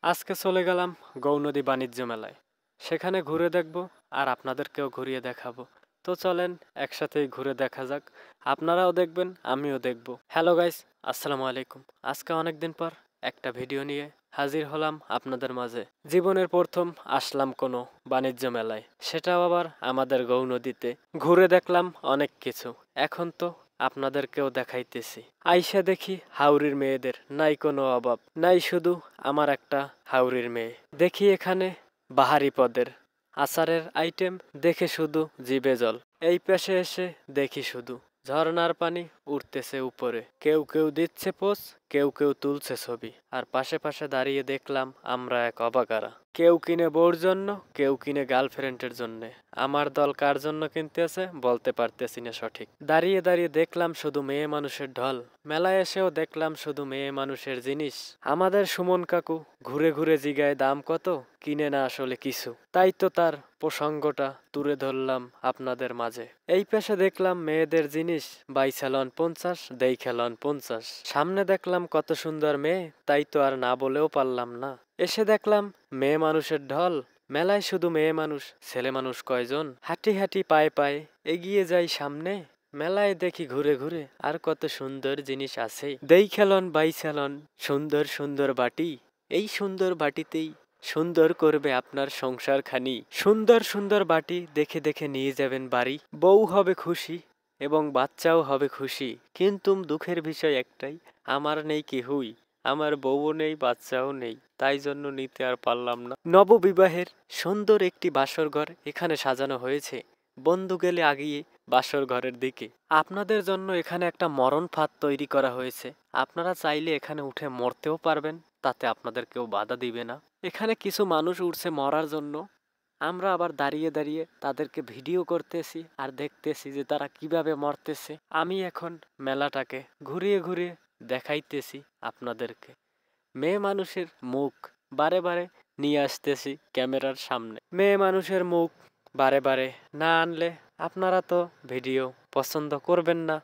আজকে চলে গেলাম গৌনদী বাণিজ্য মেলায়। সেখানে ঘুরে দেখব আর আপনাদেরকেও ঘুরিয়ে দেখাবো। তো চলেন একসাথেই ঘুরে দেখা যাক। আপনারাও দেখবেন, আমিও দেখব। হ্যালো গাইস, আসসালামু আলাইকুম। আজকে অনেকদিন পর একটা ভিডিও নিয়ে হাজির হলাম আপনাদের মাঝে। জীবনের প্রথম আসলাম কোনো বাণিজ্য মেলায়, সেটাও আবার আমাদের গৌনদীতে। ঘুরে দেখলাম অনেক কিছু। এখন তো আপনাদেরকেও দেখাইতেছি। আইসা দেখি হাউরির মেয়েদের নাই কোনো অভাব, নাই শুধু আমার একটা হাউরির মেয়ে। দেখি এখানে বাহারি পদের আচারের আইটেম, দেখে শুধু জিভে জল। এই পাশে এসে দেখি শুধু ঝর্ণার পানি উঠতেছে উপরে, কেউ কেউ দিচ্ছে পোজ, কেউ কেউ তুলছে ছবি। আর পাশে পাশে দাঁড়িয়ে দেখলাম আমরা এক অবাকারা। কেউ কিনে বউর জন্য, কেউ কিনে গার্লফ্রেন্ডের জন্য। আমার দল কার জন্য কিনতে আছে বলতে পারতেছি না সঠিক। দাঁড়িয়ে দাঁড়িয়ে দেখলাম শুধু মেয়ে মানুষের ঢল। মেলায় এসেও দেখলাম শুধু মেয়ে মানুষের জিনিস। আমাদের সুমন কাকু ঘুরে ঘুরে জিগায় দাম কত, কিনে না আসলে কিছু। তাই তো তার প্রসঙ্গটা তুলে ধরলাম আপনাদের মাঝে। এই পেশে দেখলাম মেয়েদের জিনিস, বাইসালন 50, দেইখালন 50। সামনে দেখলাম কত সুন্দর মেয়ে, তাই তো আর না বলেও পারলাম না। এসে দেখলাম মেয়ে মানুষের ঢল। মেলায় শুধু মেয়ে মানুষ, ছেলে মানুষ কয়জন? হাঁটি হাঁটি পায়ে পায়ে এগিয়ে যাই সামনে। মেলায় দেখি ঘুরে ঘুরে আর কত সুন্দর জিনিস আছে। দেইখালন বাইসালন সুন্দর সুন্দর বাটি। এই সুন্দর বাটিতেই সুন্দর করবে আপনার সংসার খানি। সুন্দর সুন্দর বাটি দেখে দেখে নিয়ে যাবেন বাড়ি। বউ হবে খুশি এবং বাচ্চাও হবে খুশি। কিন্তু দুঃখের বিষয় একটাই, আমার নেই কেহই। আমার বউও নেই, বাচ্চাও নেই, তাই জন্য নিতে আর পারলাম না। নববিবাহের সুন্দর একটি বাসর ঘর এখানে সাজানো হয়েছে। বন্ধু গেলে আগিয়ে বাসর ঘরের দিকে। আপনাদের জন্য এখানে একটা মরণ ফাঁদ তৈরি করা হয়েছে। আপনারা চাইলে এখানে উঠে মরতেও পারবেন, তাতে আপনাদের কেউ বাধা দিবে না। এখানে কিছু মানুষ উঠছে মরার জন্য। আমরা আবার দাঁড়িয়ে দাঁড়িয়ে তাদেরকে ভিডিও করতেছি আর দেখতেছি যে তারা কিভাবে মরতেছে। আমি এখন মেলাটাকে ঘুরিয়ে ঘুরিয়ে দেখাইতেছি আপনাদেরকে। মেয়ে মানুষের মুখ বারে বারে নিয়ে আসতেছি ক্যামেরার সামনে। মেয়ে মানুষের মুখ বারে বারে না আনলে আপনারা তো ভিডিও পছন্দ করবেন না।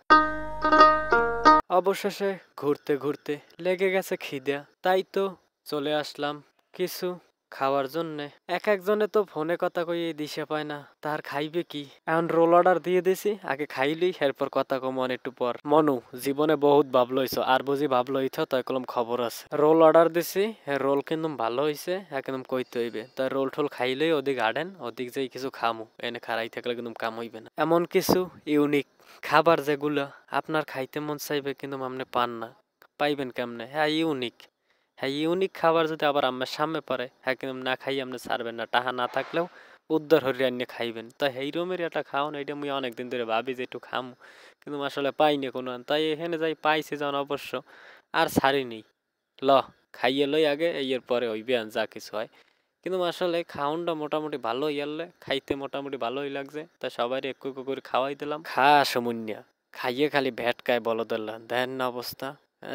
অবশেষে ঘুরতে ঘুরতে লেগে গেছে খিদা, তাই তো চলে আসলাম কিছু খাওয়ার জন্যে। এক একজনে তো ফোনে কথা কইয়ে দিশে পায় না তার খাইবে কি। এখন রোল অর্ডার দিয়ে দিছি, আগে খাইলি এরপর কথা কমন একটু পর। মনু জীবনে বহুত ভাবলইছ, আর বুঝি ভাবলইছ তাই কলম খবর আছে। রোল অর্ডার দিছি, রোল কিন্তু ভালো হইছে, একদম কইতে হইবে। তাই রোল টোল খাইলেই ওদিক আডেন, ওদিক যাই কিছু খামু। এনে খারাই থাকলে কিন্তু কাম হইবে না। এমন কিছু ইউনিক খাবার যেগুলো আপনার খাইতে মন চাইবে কিন্তু আপনি পান না, পাইবেন কেমনে? হ্যাঁ ইউনিক, হ্যাঁ ইউনিক খাবার যদি আবার আমার সামনে পড়ে, হ্যাঁ কিন্তু না খাই আপনি ছাড়বেন না। টাহা না থাকলেও উদ্ধার হরি আনিয়ে খাইবেন। তাই এই রকমের একটা খাওয়ান, এটা মুই অনেকদিন ধরে ভাবি যে একটু খামু, কিন্তু আসলে পাইনি কোনো। তাই এখানে যাই পাইছি যখন অবশ্য আর ছাড়িনি। ল খাইয়ে লই আগে, এর পরে হইবে যা কিছু হয়। কিন্তু আসলে খাওয়ানটা মোটামুটি ভালো ইয়ারলে, খাইতে মোটামুটি ভালোই লাগছে। তাই সবাই একটু একটু করে খাওয়াই দিলাম। খা সমুন্যা, খাইয়ে খালি ভ্যাটকায় বলদল্লা দেন না অবস্থা।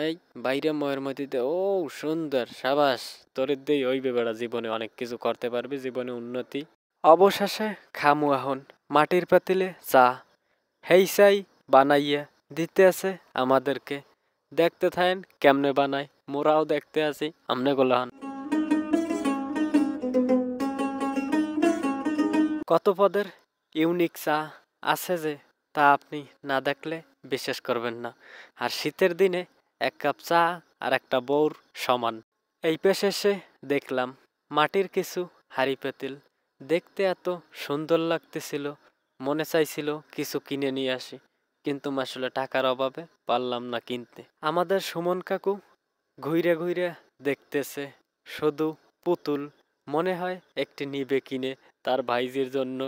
এই বাইরে ময়ের মধ্যে ও সুন্দর, সাবাস। তোর দিয়ে হইবে বেড়া, জীবনে অনেক কিছু করতে পারবি, জীবনে উন্নতি। অবশেষে খামু এখন মাটির পাতিলে চা। হেই চাই বানাইয়া দিতে আছে আমাদেরকে। দেখতে থাকেন কেমনে বানায়, মোরাও দেখতে আছি আমনে গোলাহান। কত পদের ইউনিক চা আছে যে তা আপনি না দেখলে বিশ্বাস করবেন না। আর শীতের দিনে এক কাপ চা আর একটা বউর সমান। এই পেশে এসে দেখলাম মাটির কিছু হাঁড়ি পাতিল। দেখতে এত সুন্দর লাগতেছিল, মনে চাইছিল কিছু কিনে নিয়ে আসি, কিন্তু আসলে টাকার অভাবে পারলাম না কিনতে। আমাদের সুমন কাকু ঘুরে ঘুরে দেখতেছে শুধু পুতুল। মনে হয় একটি নিবে কিনে তার ভাইজির জন্য।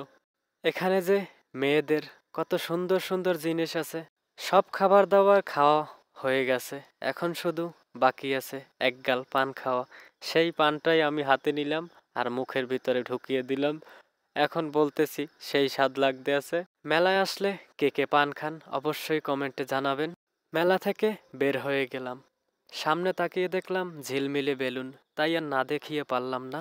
এখানে যে মেয়েদের কত সুন্দর সুন্দর জিনিস আছে। সব খাবার দাবার খাওয়া হয়ে গেছে, এখন শুধু বাকি আছে এক গাল পান খাওয়া। সেই পানটাই আমি হাতে নিলাম আর মুখের ভিতরে ঢুকিয়ে দিলাম। এখন বলতেছি সেই স্বাদ লাগতে আছে। মেলায় আসলে কে কে পান খান অবশ্যই কমেন্টে জানাবেন। মেলা থেকে বের হয়ে গেলাম, সামনে তাকিয়ে দেখলাম ঝিলমিলে বেলুন, তাই আর না দেখিয়ে পারলাম না।